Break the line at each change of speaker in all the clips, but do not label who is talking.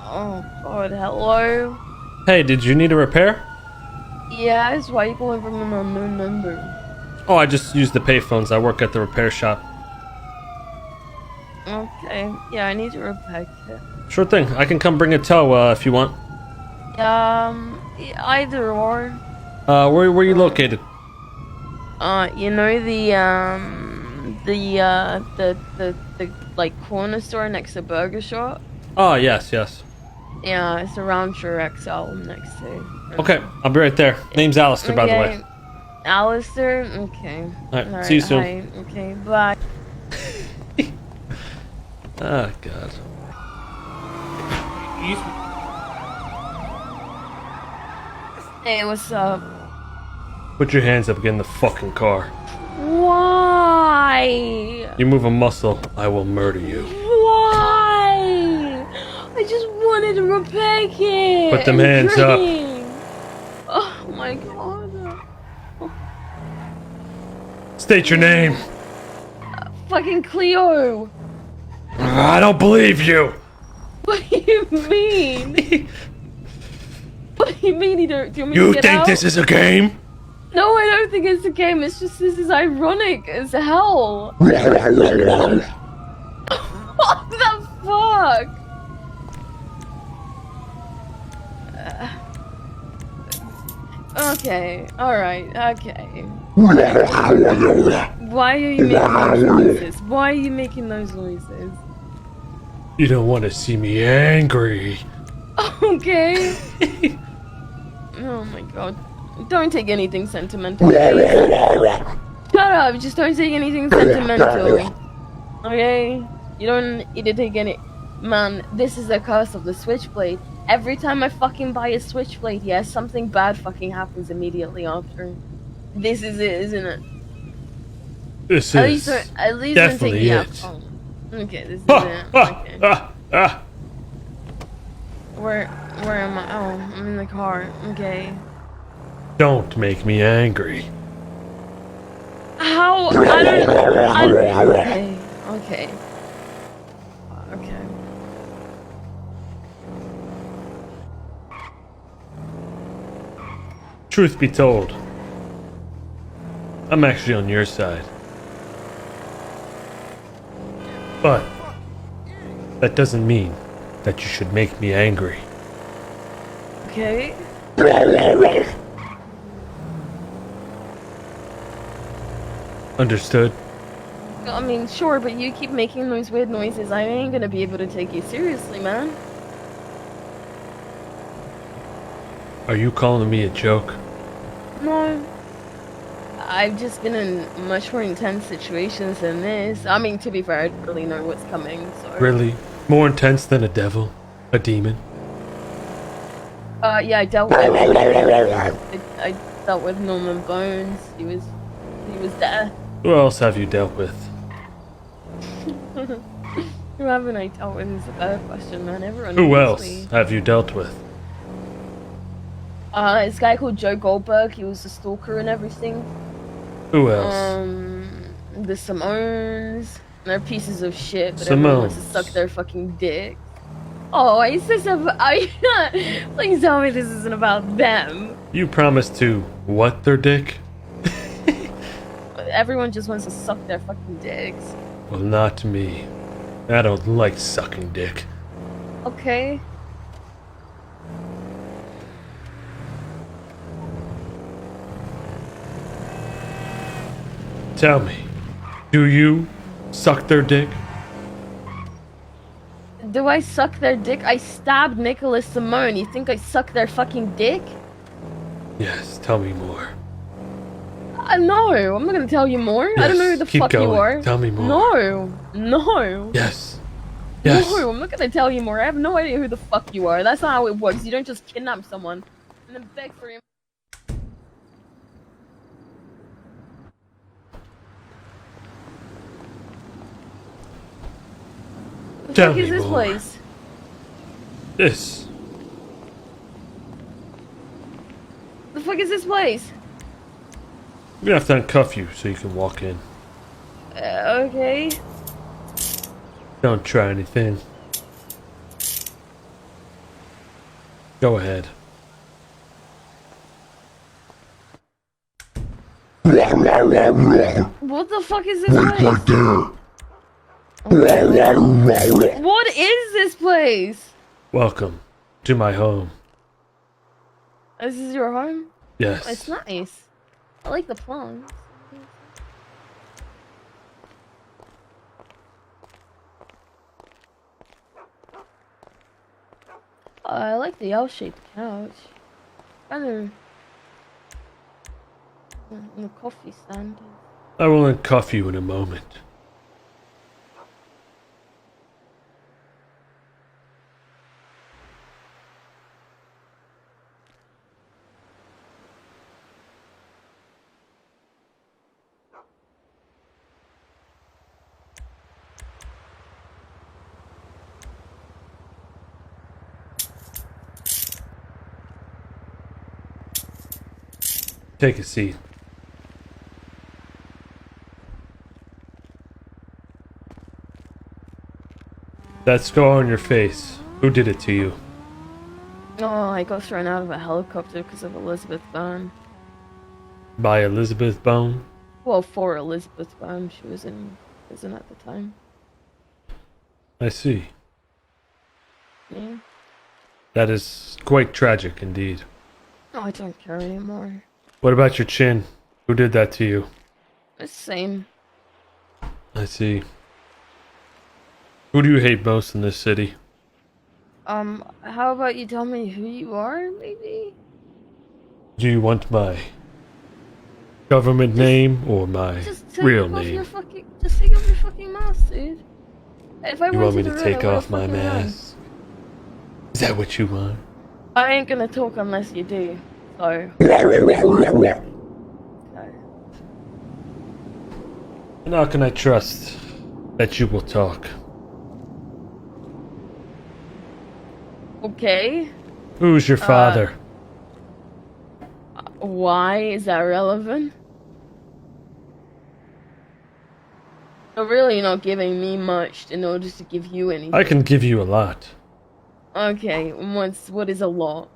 Oh god, hello?
Hey, did you need a repair?
Yes, why are you calling from an unknown number?
Oh, I just used the payphones. I work at the repair shop.
Okay, yeah, I need a repair kit.
Sure thing. I can come bring a tow if you want.
Either or.
Where are you located?
You know the like corner store next to Burger Shop?
Oh, yes.
Yeah, it's around Sure XL next to.
Okay, I'll be right there. Name's Alistair, by the way.
Alistair? Okay.
Alright, see you soon.
Hi. Okay, bye.
Oh, God.
Hey, what's up?
Put your hands up, get in the fucking car.
Why?
You move a muscle, I will murder you.
Why? I just wanted a repair kit.
Put them hands up.
Oh my god.
State your name.
Fucking Cleo.
I don't believe you.
What do you mean? What do you mean you don't? Do you want me to
You
get
think
out?
this is a game?
No, I don't think it's a game. It's just this is ironic as hell. What the fuck? Okay, alright, okay. Why are you making those noises? Why are you making those noises?
You don't want to see me angry.
Okay. Oh my god. Don't take anything sentimental, please. Shut up, just don't take anything sentimental. Okay? You don't need to take any... Man, this is the curse of the Switchblade. Every time I fucking buy a Switchblade, yes, something bad fucking happens immediately after. This is it, isn't it?
This
At
is
least don't take
definitely
me
it.
out. Oh. Okay, this is it. Okay. Where am I? Oh, I'm in the car. Okay.
Don't make me angry.
How? I don't. Okay.
Truth be told, I'm actually on your side. But that doesn't mean that you should make me angry.
Okay.
Understood?
I mean, sure, but you keep making those weird noises. I ain't gonna be able to take you seriously, man.
Are you calling me a joke?
No. I've just been in much more intense situations than this. I mean, to be fair, I don't really know what's coming, so...
Really? More intense than a devil? A demon?
Yeah, I dealt with... I dealt with Norman Bones. He was there.
Who else have you dealt with?
Who haven't I dealt with is a better question, man. Everyone
Who
knows
else
me.
have you dealt with?
This guy called Joe Goldberg. He was a stalker and everything.
Who else?
The Simones. They're pieces of shit, but everyone wants to suck their fucking dick. Oh, is this about... Please tell me this isn't about them.
You promised to what their dick?
Everyone just wants to suck their fucking dicks.
Well, not me. I don't like sucking dick.
Okay.
Tell me, do you suck their dick?
Do I suck their dick? I stabbed Nicholas Simone. You think I suck their fucking dick?
Yes, tell me more.
No, I'm not gonna tell you more.
Yes,
I don't know who the
keep
fuck
going.
you are.
Tell me more.
No.
Yes.
No, I'm not gonna tell you more. I have no idea who the fuck you are. That's not how it works. You don't just kidnap someone and then beg for him. The
Tell
fuck is
me
this
more.
place?
This.
The fuck is this place?
I'm gonna have to uncuff you so you can walk in.
Okay.
Don't try anything. Go ahead.
What the fuck is this place? What is this place?
Welcome to my home.
This is your home?
Yes.
It's nice. I like the plants. I like the L-shaped couch. Kind of... the coffee stand.
I will uncuff you in a moment. Take a seat. That scar on your face, who did it to you?
Oh, I got thrown out of a helicopter because of Elizabeth Byrne.
By Elizabeth Bone?
Well, for Elizabeth Byrne, she was in prison at the time.
I see.
Yeah.
That is quite tragic indeed.
Oh, I don't care anymore.
What about your chin? Who did that to you?
It's the same.
I see. Who do you hate most in this city?
How about you tell me who you are, maybe?
Do you want my government name or my real name?
Just take off your fucking mask, dude. If I
You want me to
ruin,
take
I
off my
fucking run.
mask? Is that what you want?
I ain't gonna talk unless you do, so...
And how can I trust that you will talk?
Okay.
Who's your father?
Why is that relevant? You're really not giving me much in order to give you anything.
I can give you a lot.
Okay, what is a lot?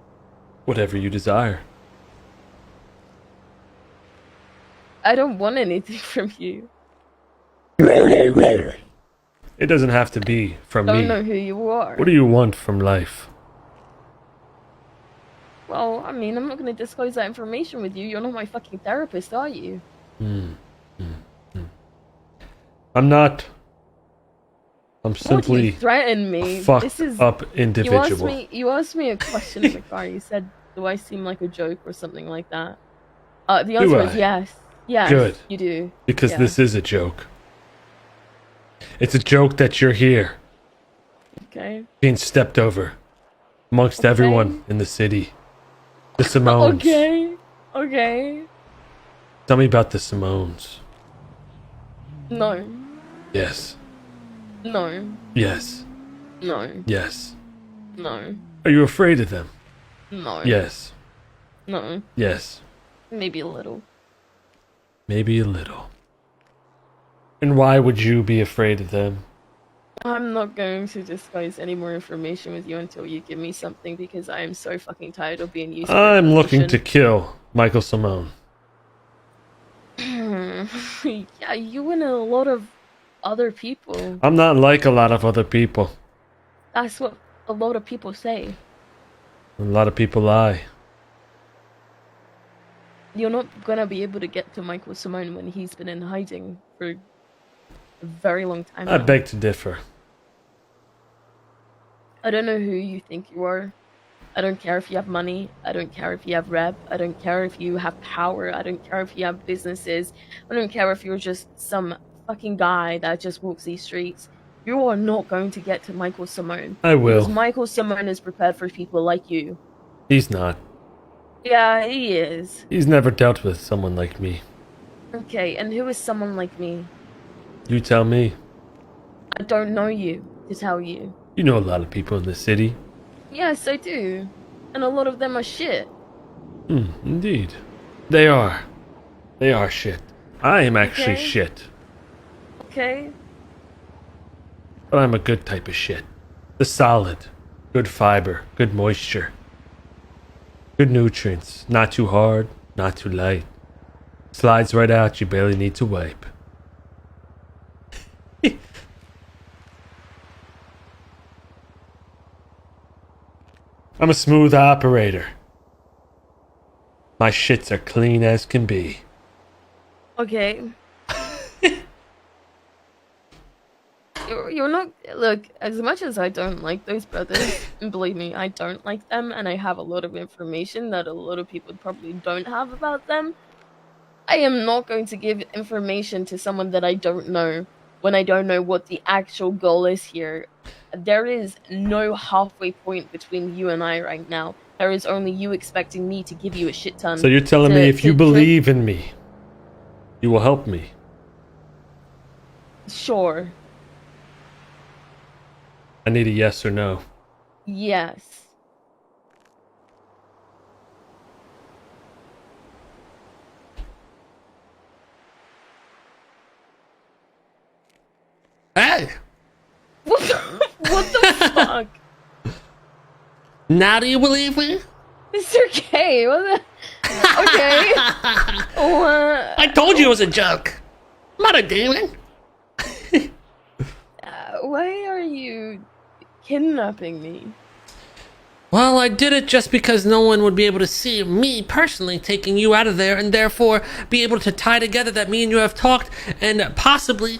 Whatever you desire.
I don't want anything from you.
It doesn't have to be from me.
I don't know who you are.
What do you want from life?
Well, I mean, I'm not going to disclose that information with you. You're not my fucking therapist, are you?
I'm not. I'm simply
you threaten me.
a fucked up individual.
You asked me a question in the car. You said, do I seem like a joke or something like that? The answer is yes. Yes,
Good.
You do.
Because this is a joke. It's a joke that you're here.
Okay.
Being stepped over. Amongst everyone in the city. The Simones.
Okay. Okay.
Tell me about the Simones.
No.
Yes.
No.
Yes.
No.
Yes.
No.
Are you afraid of them?
No.
Yes.
No.
Yes.
Maybe a little.
Maybe a little. And why would you be afraid of them?
I'm not going to discuss any more information with you until you give me something because I am so fucking tired of being used.
I'm looking to kill Michael Simone.
Yeah, you and a lot of other people.
I'm not like a lot of other people.
That's what a lot of people say.
A lot of people lie.
You're not gonna be able to get to Michael Simone when he's been in hiding for a very long time.
I beg to differ.
I don't know who you think you are. I don't care if you have money. I don't care if you have rep. I don't care if you have power. I don't care if you have businesses. I don't care if you're just some fucking guy that just walks these streets. You are not going to get to Michael Simone.
I will.
Because Michael Simone is prepared for people like you.
He's not.
Yeah, he is.
He's never dealt with someone like me.
Okay, and who is someone like me?
You tell me.
I don't know you to tell you.
You know a lot of people in the city.
Yes, I do. And a lot of them are shit.
Indeed. They are. They are shit. I am actually shit.
Okay.
But I'm a good type of shit. The solid. Good fiber. Good moisture. Good nutrients. Not too hard, not too light. Slides right out, you barely need to wipe. I'm a smooth operator. My shits are clean as can be.
Okay. You're not... Look, as much as I don't like those brothers, and believe me, I don't like them, and I have a lot of information that a lot of people probably don't have about them, I am not going to give information to someone that I don't know when I don't know what the actual goal is here. There is no halfway point between you and I right now. There is only you expecting me to give you a shit ton.
So you're telling me if you believe in me, you will help me?
Sure.
I need a yes or no.
Yes.
Hey!
What the fuck?
Now do you believe me?
Mr. K, what the... Okay.
I told you it was a joke. I'm not a demon.
Why are you kidnapping me?
Well, I did it just because no one would be able to see me personally taking you out of there, and therefore be able to tie together that me and you have talked and possibly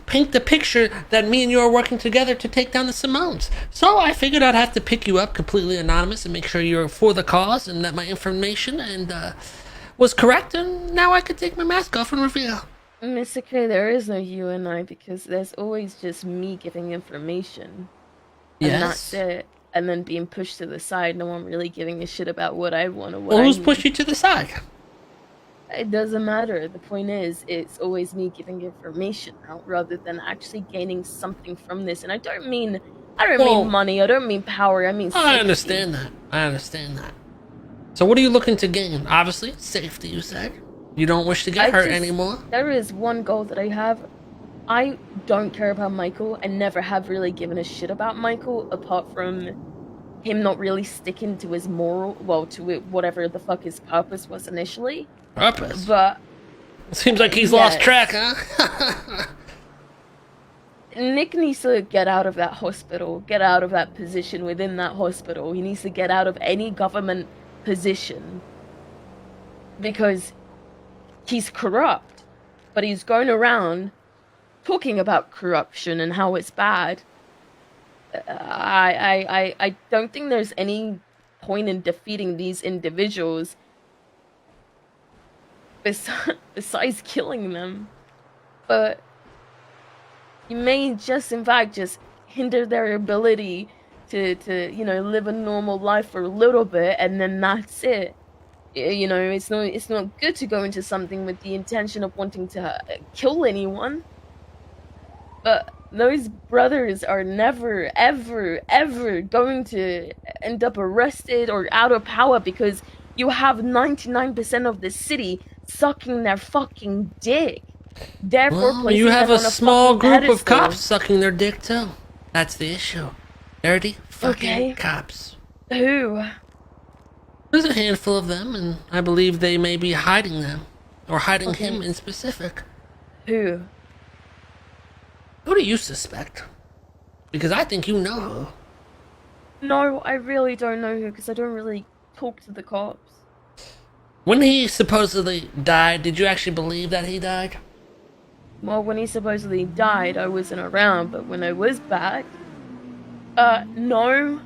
paint the picture that me and you are working together to take down the Simones. So I figured I'd have to pick you up completely anonymous and make sure you're for the cause and that my information was correct, and now I could take my mask off and reveal.
Mr. K, there is no you and I because there's always just me giving information.
Yes.
And that's it. And then being pushed to the side, no one really giving a shit about what I want or what
Well, who's
I need.
pushed you to the side?
It doesn't matter. The point is, it's always me giving information out rather than actually gaining something from this. And I don't mean money. I don't mean power. I mean safety.
I understand that. So what are you looking to gain? Obviously, safety, you said. You don't wish to get hurt anymore?
There is one goal that I have. I don't care about Michael. I never have really given a shit about Michael, apart from him not really sticking to his whatever the fuck his purpose was initially.
Purpose?
But...
Seems like he's lost track, huh?
Nick needs to get out of that hospital, get out of that position within that hospital. He needs to get out of any government position. Because he's corrupt, but he's going around talking about corruption and how it's bad. I don't think there's any point in defeating these individuals besides killing them. But you may in fact just hinder their ability to live a normal life for a little bit, and then that's it. You know, it's not good to go into something with the intention of wanting to kill anyone. But those brothers are never, ever, ever going to end up arrested or out of power because you have 99% of the city sucking their fucking dick. Therefore,
you have a small group of cops sucking their dick too. That's the issue. Dirty fucking cops.
Who?
There's a handful of them, and I believe they may be hiding them. Or hiding him in specific.
Who?
Who do you suspect? Because I think you know who.
No, I really don't know who, because I don't really talk to the cops.
When he supposedly died, did you actually believe that he died?
Well, when he supposedly died, I wasn't around, but when I was back, no.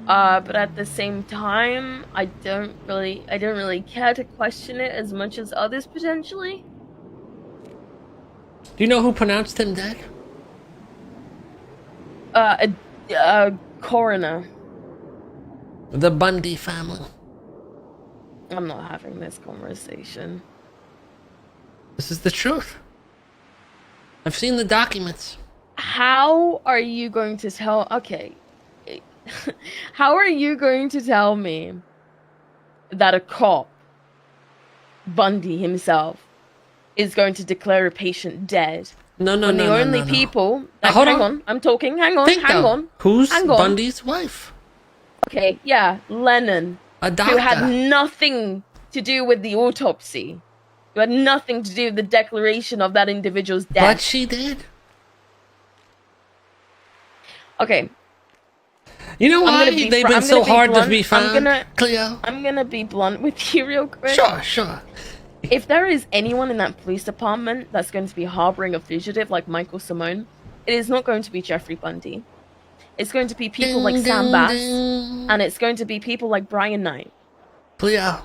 But at the same time, I don't really care to question it as much as others potentially.
Do you know who pronounced him dead?
A coroner.
The Bundy family.
I'm not having this conversation.
This is the truth. I've seen the documents.
How are you going to tell... Okay. How are you going to tell me that a cop, Bundy himself, is going to declare a patient dead?
No.
The only people...
Hold
hang on. I'm talking. Hang on.
Who's Bundy's wife?
Okay, yeah. Lennon.
A doctor.
who had nothing to do with the autopsy. Who had nothing to do with the declaration of that individual's death.
But she did.
Okay.
You know why they've been so hard to be found, Cleo?
I'm gonna be blunt with you real quick.
Sure.
If there is anyone in that police department that's going to be harboring a fugitive like Michael Simone, it is not going to be Jeffrey Bundy. It's going to be people like Sam Bass, and it's going to be people like Brian Knight.
Cleo,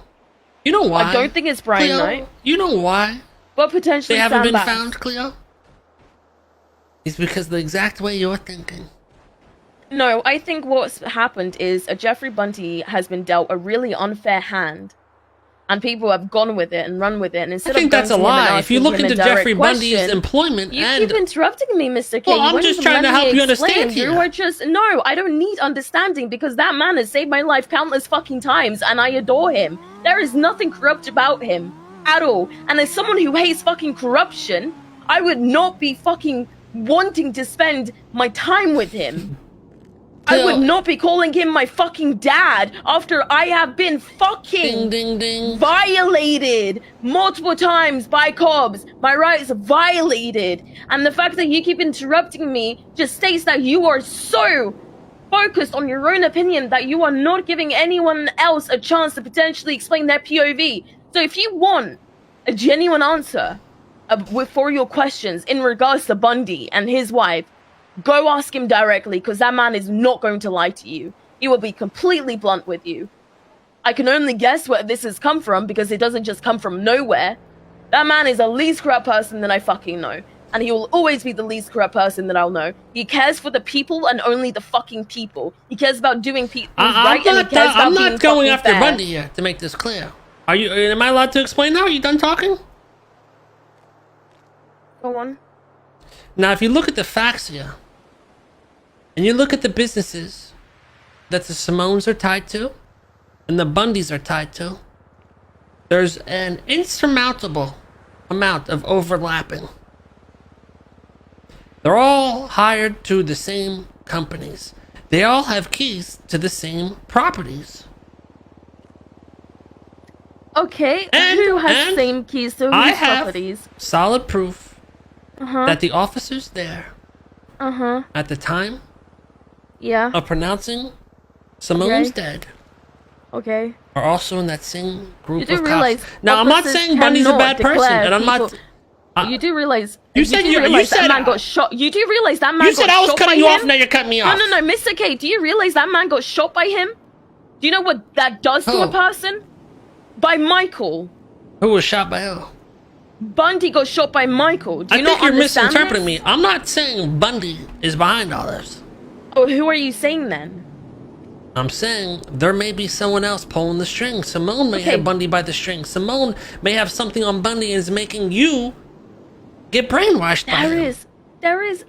you know why?
I don't think it's Brian
Cleo,
Knight.
You know why?
But potentially
they haven't
Sam
been
Bass.
found, Cleo? It's because the exact way you're thinking.
No, I think what's happened is Jeffrey Bundy has been dealt a really unfair hand, and people have gone with it and run with it. And instead
I think
of
that's a lie. If you look into Jeffrey Bundy's
question,
employment,
you keep interrupting me, Mr. K.
Well, I'm just trying to help you understand here.
You are just no. I don't need understanding because that man has saved my life countless fucking times, and I adore him. There is nothing corrupt about him at all. And as someone who hates fucking corruption, I would not be fucking wanting to spend my time with him. I would not be calling him my fucking dad after I have been fucking violated multiple times by cops. My rights violated. And the fact that you keep interrupting me just states that you are so focused on your own opinion that you are not giving anyone else a chance to potentially explain their POV. So if you want a genuine answer for your questions in regards to Bundy and his wife, go ask him directly, because that man is not going to lie to you. He will be completely blunt with you. I can only guess where this has come from, because it doesn't just come from nowhere. That man is the least corrupt person that I fucking know. And he will always be the least corrupt person that I'll know. He cares for the people and only the fucking people. He cares about doing things right, and he cares about
I'm
being
not going after
fair.
Bundy here, to make this clear. Am I allowed to explain now? Are you done talking?
Go on.
Now, if you look at the facts here, and you look at the businesses that the Simones are tied to, and the Bundys are tied to, there's an insurmountable amount of overlapping. They're all hired to the same companies. They all have keys to the same properties.
Okay, who has same keys to whose properties?
I have solid proof that the officers there at the time of pronouncing Simone's dead are also in that same group of cops. Now, I'm not saying Bundy's a bad person, and I'm not...
you do realize...
You said
that man got shot. You do realize that man got shot by him?
You said I was cutting you off, now you're cutting me off.
No, Mr. K, do you realize that man got shot by him? Do you know what that does to a person? By Michael.
Who was shot by who?
Bundy got shot by Michael. Do you not
think you're
understand
misinterpreting me. I'm not saying Bundy is behind all this.
Oh, who are you saying then?
I'm saying there may be someone else pulling the strings. Simone may have Bundy by the strings. Simone may have something on Bundy and is making you get brainwashed by him.
There is,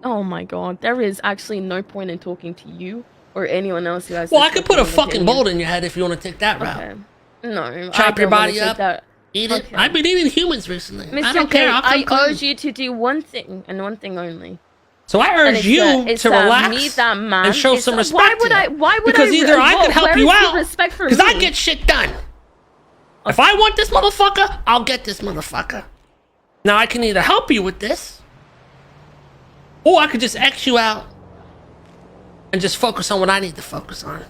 oh my god, there is actually no point in talking to you or anyone else who has...
Well, I could put a fucking bullet in your head if you want to take that route.
No,
chop your body up, eat it. I've been eating humans recently.
Mr.
I don't care.
I urge you to do one thing and one thing only.
So I urge you to relax and show some respect.
Why would
because either I can help you out,
because
I get shit done. If I want this motherfucker, I'll get this motherfucker. Now I can either help you with this, or I could just X you out and just focus on what I need to focus on.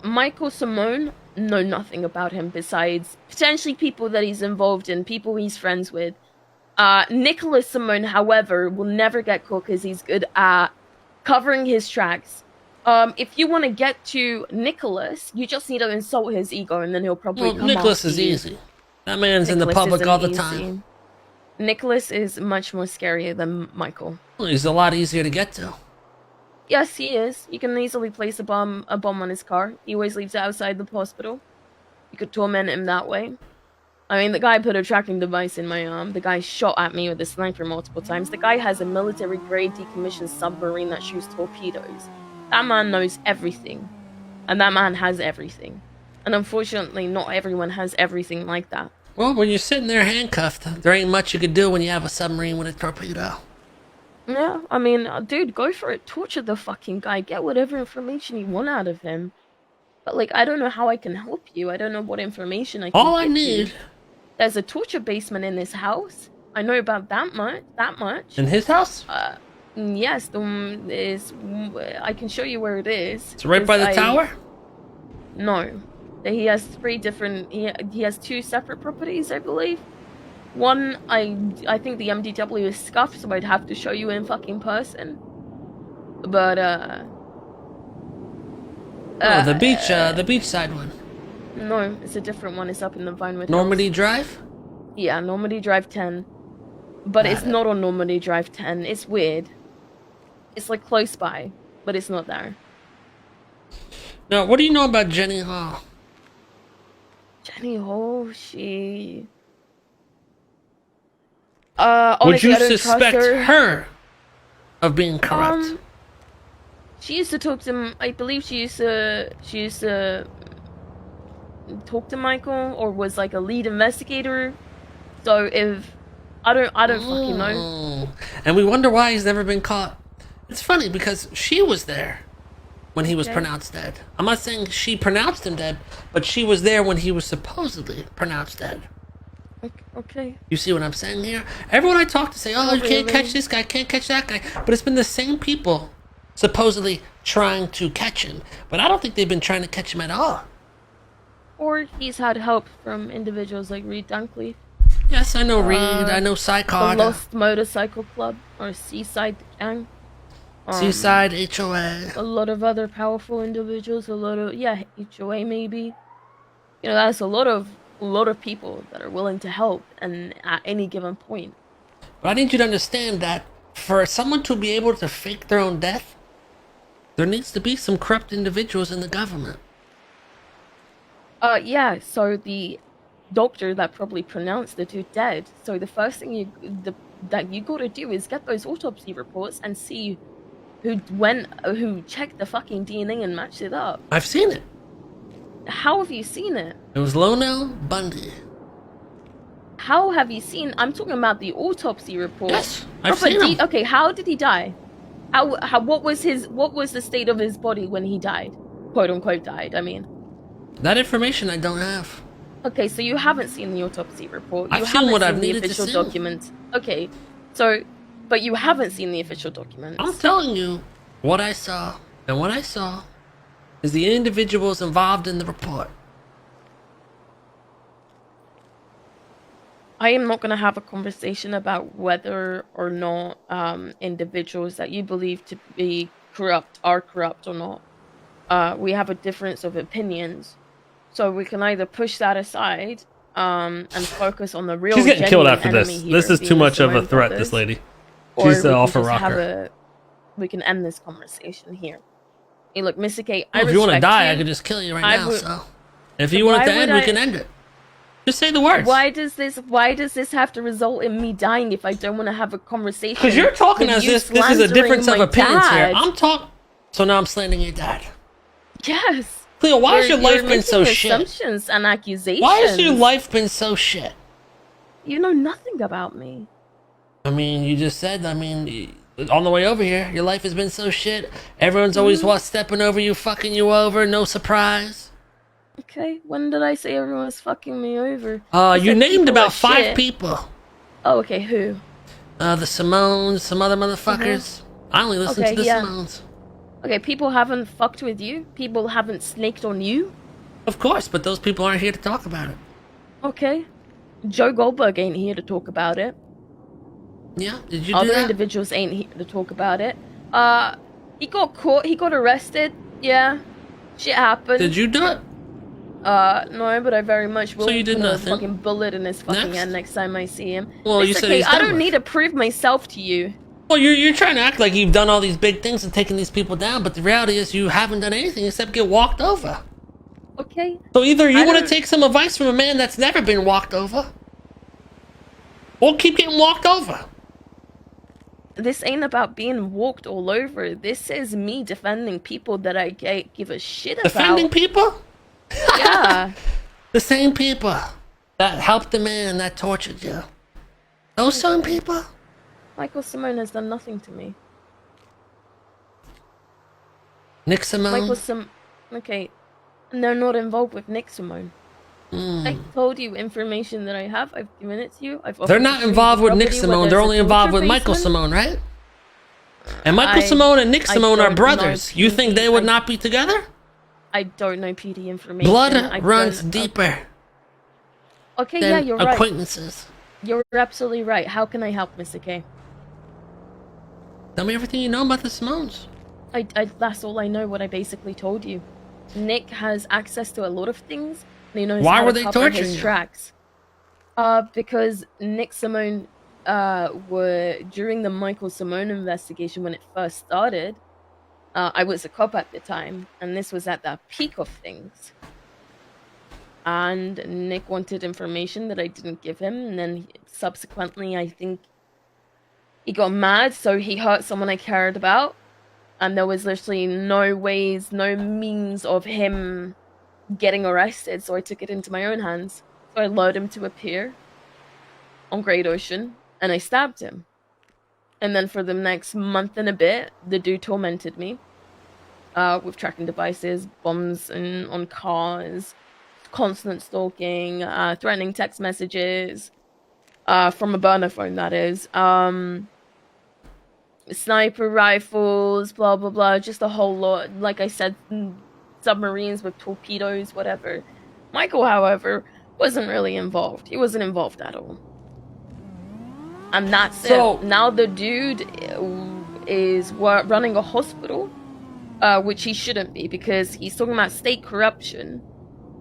Michael Simone, know nothing about him besides potentially people that he's involved in, people he's friends with. Nicholas Simone, however, will never get caught because he's good at covering his tracks. If you want to get to Nicholas, you just need to insult his ego and then he'll probably come
Nicholas is easy. That man's in the public all the time.
Nicholas is much more scarier than Michael.
Well, he's a lot easier to get to.
Yes, he is. You can easily place a bomb on his car. He always leaves it outside the hospital. You could torment him that way. I mean, the guy put a tracking device in my arm. The guy shot at me with a sniper multiple times. The guy has a military-grade decommissioned submarine that shoots torpedoes. That man knows everything. And that man has everything. And unfortunately, not everyone has everything like that.
Well, when you're sitting there handcuffed, there ain't much you could do when you have a submarine with a torpedo.
Yeah, I mean, dude, go for it. Torture the fucking guy. Get whatever information you want out of him. But, like, I don't know how I can help you. I don't know what information I can
All I
give you.
need
There's a torture basement in this house. I know about that much.
in his house.
Yes, the one is. I can show you where it is.
It's right by the tower.
No, he has 3 different. He has 2 separate properties, I believe. One, I think the MDW is scuffed, so I'd have to show you in fucking person. But
Oh, the beachside one.
no, it's a different one. It's up in the Vinewood.
Normandy
Hills.
Drive.
Yeah, Normandy Drive 10. But it's not on Normandy Drive 10. It's weird. It's like close by, but it's not there.
Now, what do you know about Jenny Hall?
Jenny Hall, she.
Would you
I don't
suspect
trust
her of being corrupt?
She used to talk to. I believe she used to talk to Michael, or was like a lead investigator. So if I don't fucking know.
And we wonder why he's never been caught. It's funny because she was there when he was pronounced dead. I'm not saying she pronounced him dead, but she was there when he was supposedly pronounced dead.
Okay.
You see what I'm saying here? Everyone I talk to say, oh, you can't catch this guy, can't catch that guy. But it's been the same people supposedly trying to catch him. But I don't think they've been trying to catch him at all.
Or he's had help from individuals like Reed Dunkley.
Yes, I know Reed, I know Psychard.
The Lost Motorcycle Club, or Seaside Gang.
Seaside HOA.
A lot of other powerful individuals, a lot of, HOA maybe. You know, that's a lot of people that are willing to help, and at any given point.
But I need you to understand that for someone to be able to fake their own death, there needs to be some corrupt individuals in the government.
Yeah, so the doctor that probably pronounced the 2 dead, so the first thing that you gotta do is get those autopsy reports and see who checked the fucking DNA and matched it up.
I've seen it.
How have you seen it?
It was Lonel Bundy.
How have you seen? I'm talking about the autopsy report.
Yes, I've seen him.
Okay, how did he die? What was the state of his body when he died? Quote unquote died, I mean.
That information I don't have.
Okay, so you haven't seen the autopsy report.
I've seen what I've
the
needed
official
to see.
documents. Okay, so, but you haven't seen the official documents.
I'm telling you what I saw, and what I saw is the individuals involved in the report.
I am not going to have a conversation about whether or not individuals that you believe to be corrupt are corrupt or not. We have a difference of opinions. So we can either push that aside and focus on the real.
She's getting killed after
enemy
this.
here,
This is too
being
much of a
Simone
threat,
brothers,
this lady.
or
She's
we
off
can
her
just
rocker.
we can end this conversation here. Hey, look, Mr. K, I
Well, if you want to
respect
die,
you.
I could just kill you right
I
now.
would-
So, if you want it to end, we can end it. Just say the words.
Why does this have to result in me dying if I don't want to have a conversation?
Because you're talking
with
as
you
this is a difference of
slandering my
opinions here.
dad?
I'm talking. So now I'm slandering your dad.
Yes.
Cleo, why has your life
You're
been so
making
shit?
assumptions and accusations.
Why has your life been so shit?
You know nothing about me.
I mean, you just said, on the way over here, your life has been so shit. Everyone's always stepping over you, fucking you over, no surprise.
Okay, when did I say everyone's fucking me over?
You named about 5
shit.
people.
Oh, okay, who?
The Simones, some other motherfuckers. I only listen to the Simones.
Okay, people haven't fucked with you? People haven't snaked on you?
Of course, but those people aren't here to talk about it.
Okay. Joe Goldberg ain't here to talk about it.
Yeah, did you do
Other
that?
individuals ain't here to talk about it. He got caught, he got arrested. Yeah. Shit happened.
Did you do it?
No, but I very much will.
So you did
put
nothing?
a fucking bullet in his fucking
Next?
hand next time I see him.
Well, you
It's
said
okay,
he's
I
done
don't
with.
need to prove myself to you.
Well, you're trying to act like you've done all these big things and taken these people down, but the reality is you haven't done anything except get walked over.
Okay.
So either you want to
don't-
take some advice from a man that's never been walked over, or keep getting walked over.
This ain't about being walked all over. This is me defending people that I give a shit about.
Defending people?
Yeah.
The same people that helped the man that tortured you. Those same people?
Michael Simone has done nothing to me.
Nick Simone?
Okay, and they're not involved with Nick Simone.
Mm.
I told you information that I have. I've given it to you.
They're not involved with Nick Simone. They're only involved with Michael Simone, right? And Michael Simone and Nick Simone are brothers. You think they would not be together?
I don't know PD information.
Blood runs deeper.
Okay, yeah, you're right.
Acquaintances.
You're absolutely right. How can I help, Mr. K?
Tell me everything you know about the Simones.
That's all I know, what I basically told you. Nick has access to a lot of things. And he knows
Why
how
were
to
they
cover
torturing
his
you?
tracks. Because Nick Simone, were during the Michael Simone investigation when it first started. I was a cop at the time, and this was at the peak of things. And Nick wanted information that I didn't give him, and then subsequently, I think he got mad, so he hurt someone I cared about, and there was literally no means of him getting arrested, so I took it into my own hands. So I lured him to a pier on Great Ocean, and I stabbed him. And then for the next month and a bit, the dude tormented me with tracking devices, bombs on cars, constant stalking, threatening text messages from a burner phone, that is. Sniper rifles, blah, blah, blah, just a whole lot. Like I said, submarines with torpedoes, whatever. Michael, however, wasn't really involved. He wasn't involved at all. And that's it. Now the dude is running a hospital, which he shouldn't be, because he's talking about state corruption.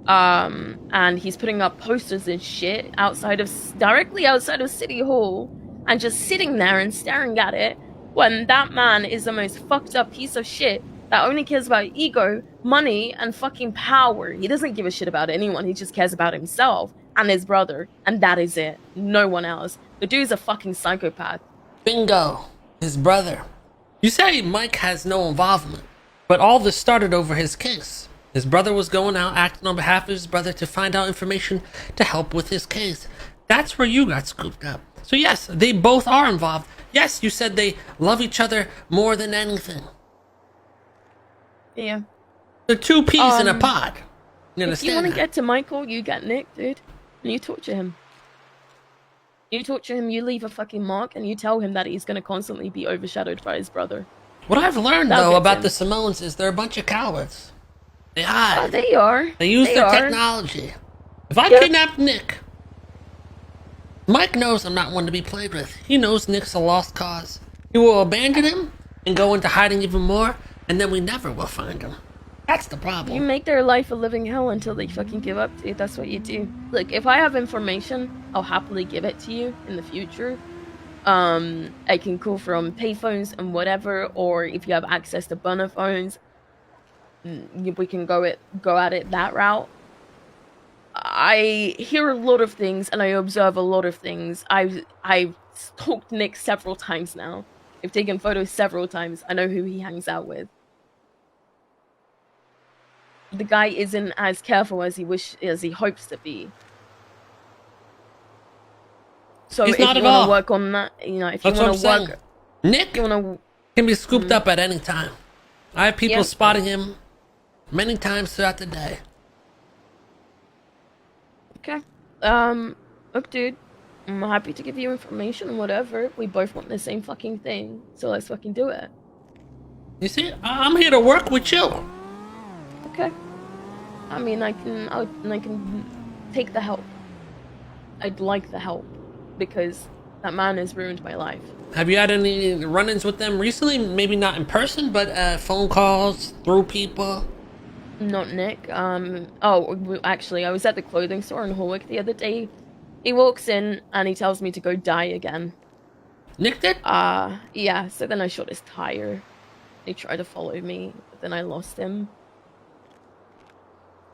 And he's putting up posters and shit directly outside of City Hall, and just sitting there and staring at it, when that man is the most fucked up piece of shit that only cares about ego, money, and fucking power. He doesn't give a shit about anyone. He just cares about himself and his brother, and that is it. No one else. The dude's a fucking psychopath.
Bingo. His brother. You say Mike has no involvement, but all this started over his case. His brother was going out acting on behalf of his brother to find out information to help with his case. That's where you got scooped up. So yes, they both are involved. Yes, you said they love each other more than anything.
Yeah.
They're two peas in a pod. You understand?
If you want to get to Michael, you get Nick, dude. And you torture him. You leave a fucking mark, and you tell him that he's going to constantly be overshadowed by his brother.
What I've learned, though, about the Simones is they're a bunch of cowards. They hide.
Oh, they are.
They use their technology. If I kidnap Nick, Mike knows I'm not one to be played with. He knows Nick's a lost cause. He will abandon him and go into hiding even more, and then we never will find him. That's the problem.
You make their life a living hell until they fucking give up to you. That's what you do. Look, if I have information, I'll happily give it to you in the future. I can call from payphones and whatever, or if you have access to burner phones, we can go at it that route. I hear a lot of things and I observe a lot of things. I've stalked Nick several times now. I've taken photos several times. I know who he hangs out with. The guy isn't as careful as he hopes to be. So if you want to work on that, if you want to work,
Nick can be scooped up at any time. I have people spotting him many times throughout the day.
Okay. Look, dude, I'm happy to give you information, whatever. We both want the same fucking thing, so let's fucking do it.
You see, I'm here to work with you.
Okay. I mean, I can take the help. I'd like the help, because that man has ruined my life.
Have you had any run-ins with them recently? Maybe not in person, but phone calls, through people?
Not Nick. Actually, I was at the clothing store in Holwick the other day. He walks in and he tells me to go die again.
Nick did?
Yeah, so then I shot his tire. He tried to follow me, but then I lost him.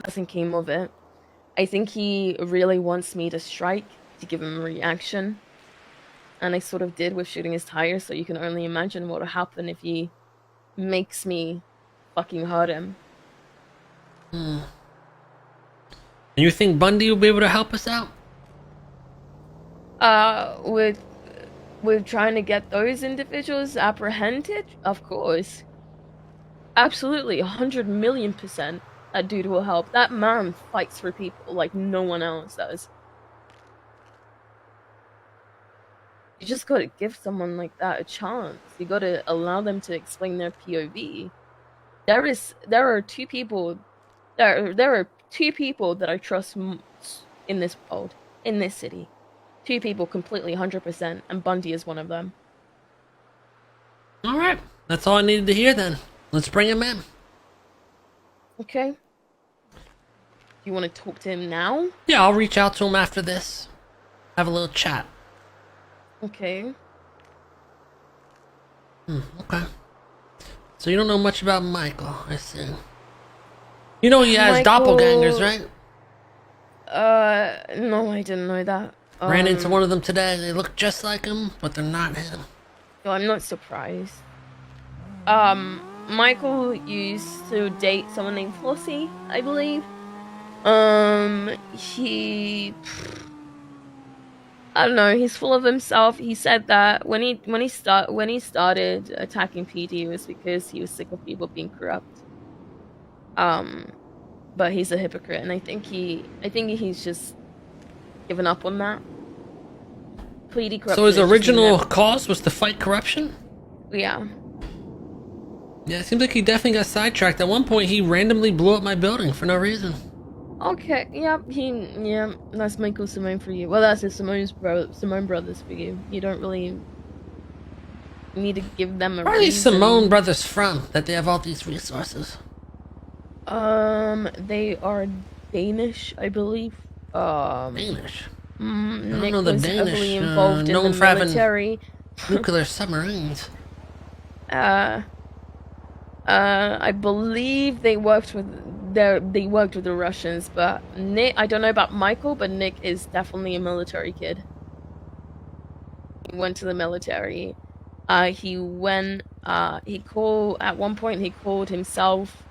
Nothing came of it. I think he really wants me to strike to give him a reaction. And I sort of did with shooting his tire, so you can only imagine what will happen if he makes me fucking hurt him.
And you think Bundy will be able to help us out?
With with trying to get those individuals apprehended, of course. Absolutely, 100,000,000%. That dude will help. That man fights for people like no one else does. You just gotta give someone like that a chance. You gotta allow them to explain their POV. There are two people that I trust in this world, in this city. Two people completely 100%, and Bundy is one of them.
All right, that's all I needed to hear then. Let's bring him in.
Okay. Do you want to talk to him now?
Yeah, I'll reach out to him after this. Have a little chat.
Okay.
Okay. So you don't know much about Michael, I see. You know he has doppelgangers, right?
No, I didn't know that.
Ran into one of them today. They look just like him, but they're not him.
No, I'm not surprised. Michael used to date someone named Flossie, I believe. I don't know, he's full of himself. He said that when he started attacking PD, it was because he was sick of people being corrupt. But he's a hypocrite, and I think he's just given up on that. PD corruption.
So his original cause was to fight corruption?
Yeah.
Yeah, it seems like he definitely got sidetracked. At one point, he randomly blew up my building for no reason.
Okay, yeah, that's Michael Simone for you. Well, that's his Simone brothers for you. You don't really need to give them a reason.
Where are these Simone brothers from, that they have all these resources?
They are Danish, I believe.
Danish? I don't
Nick
know the
was
Danish,
heavily involved in
known
the
for having
military.
nuclear submarines.
I believe they worked with the Russians, but Nick, I don't know about Michael, but Nick is definitely a military kid. He went to the military. He called at one point. He called himself,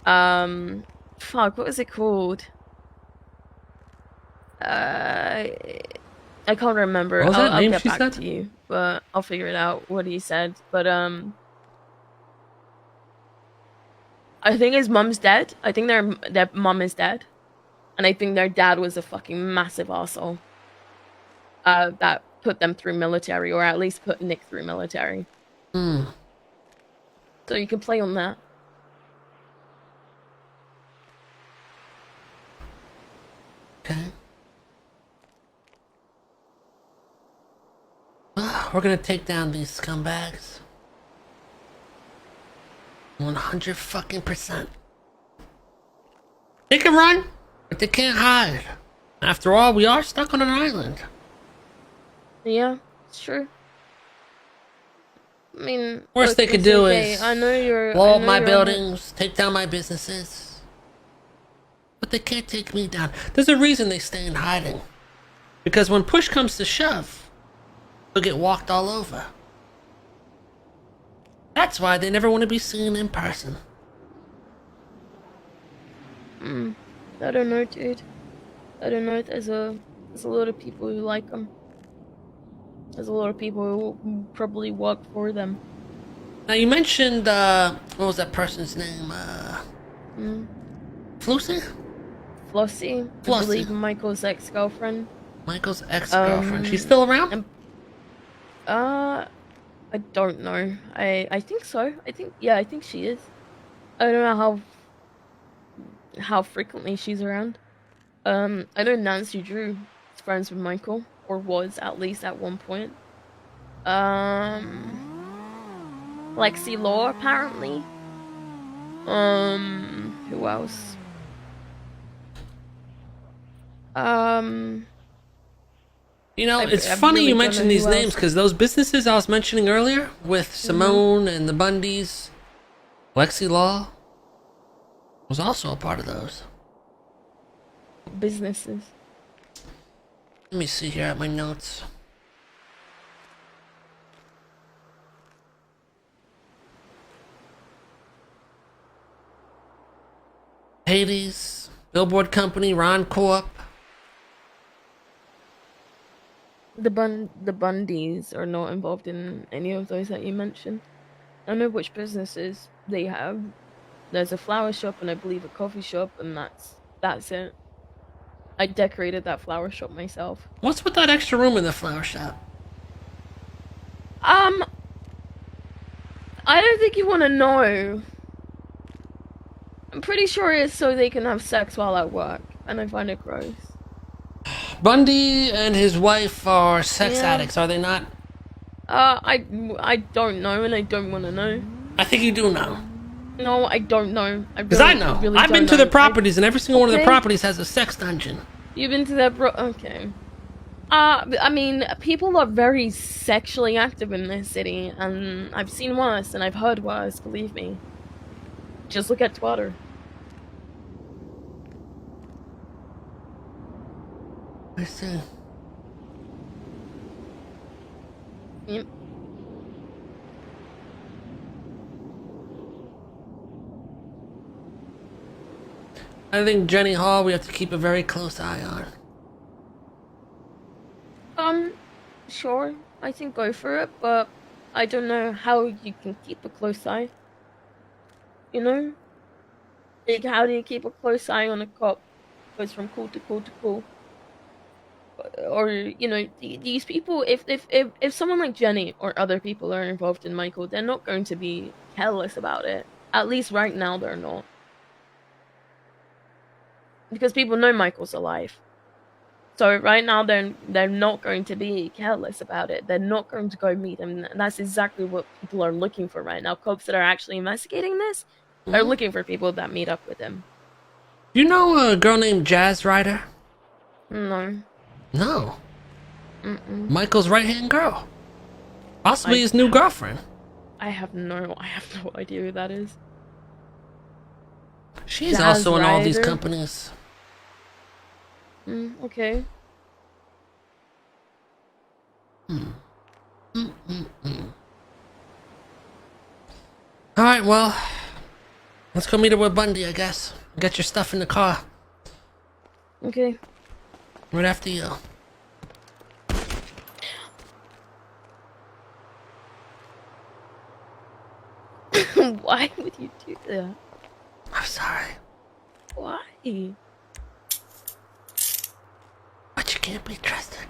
fuck, what was it called? I can't remember.
What was that name
I'll get
she
back
said?
to you, but I'll figure it out what he said. But I think his mom's dead. I think their mom is dead, and I think their dad was a fucking massive asshole. That put them through military, or at least put Nick through military. So you can play on that.
Okay. We're gonna take down these scumbags. 100 fucking %. They can run, but they can't hide. After all, we are stuck on an island.
Yeah, it's true. I mean,
Worst they could do is
I know you're
blow up my buildings, take down my businesses. But they can't take me down. There's a reason they stay in hiding. Because when push comes to shove, they'll get walked all over. That's why they never want to be seen in person.
I don't know, dude. I don't know. There's a lot of people who like them. There's a lot of people who probably work for them.
Now you mentioned what was that person's name? Flossie?
Flossie. I believe Michael's ex-girlfriend.
Michael's ex-girlfriend. She's still around?
I don't know. I think so. I think she is. I don't know how frequently she's around. I know Nancy Drew is friends with Michael, or was at least at one point. Lexi Law apparently. Who else?
You know, it's funny you mention these names, because those businesses I was mentioning earlier with Simone and the Bundys, Lexi Law was also a part of those
businesses.
Let me see here at my notes. Hades, Billboard Company, Ron Corp.
The Bundys are not involved in any of those that you mentioned. I know which businesses they have. There's a flower shop and I believe a coffee shop, and that's it. I decorated that flower shop myself.
What's with that extra room in the flower shop?
Um, I don't think you want to know. I'm pretty sure it's so they can have sex while at work, and I find it gross.
Bundy and his wife are sex
Yeah.
addicts, are they not?
I don't know, and I don't want to know.
I think you do know.
No, I don't know.
Because I know.
Really
I've been
don't
to the
know.
properties, and every single one of the
Okay.
properties has a sex dungeon.
You've been to that, bro? Okay. I mean, people are very sexually active in this city, and I've seen worse, and I've heard worse. Believe me. Just look at Twitter.
I see.
Yep.
I think Jenny Hall we have to keep a very close eye on.
Sure. I think go for it, but I don't know how you can keep a close eye. You know? Like, how do you keep a close eye on a cop who goes from call to call to call? Or, you know, these people, if someone like Jenny or other people are involved in Michael, they're not going to be careless about it. At least right now, they're not. Because people know Michael's alive. So right now they're not going to be careless about it. They're not going to go meet him. And that's exactly what people are looking for right now. Cops that are actually investigating this are looking for people that meet up with him.
You know a girl named Jazz Ryder?
No.
No.
Mm-mm.
Michael's right-hand girl. Possibly his new girlfriend.
I have no idea who that is.
She's
Jazz
also in all these
Ryder?
companies.
Okay.
Alright, well, let's go meet her with Bundy, I guess. Get your stuff in the car.
Okay.
Right after you.
Why would you do that?
I'm sorry.
Why?
But you can't be trusted.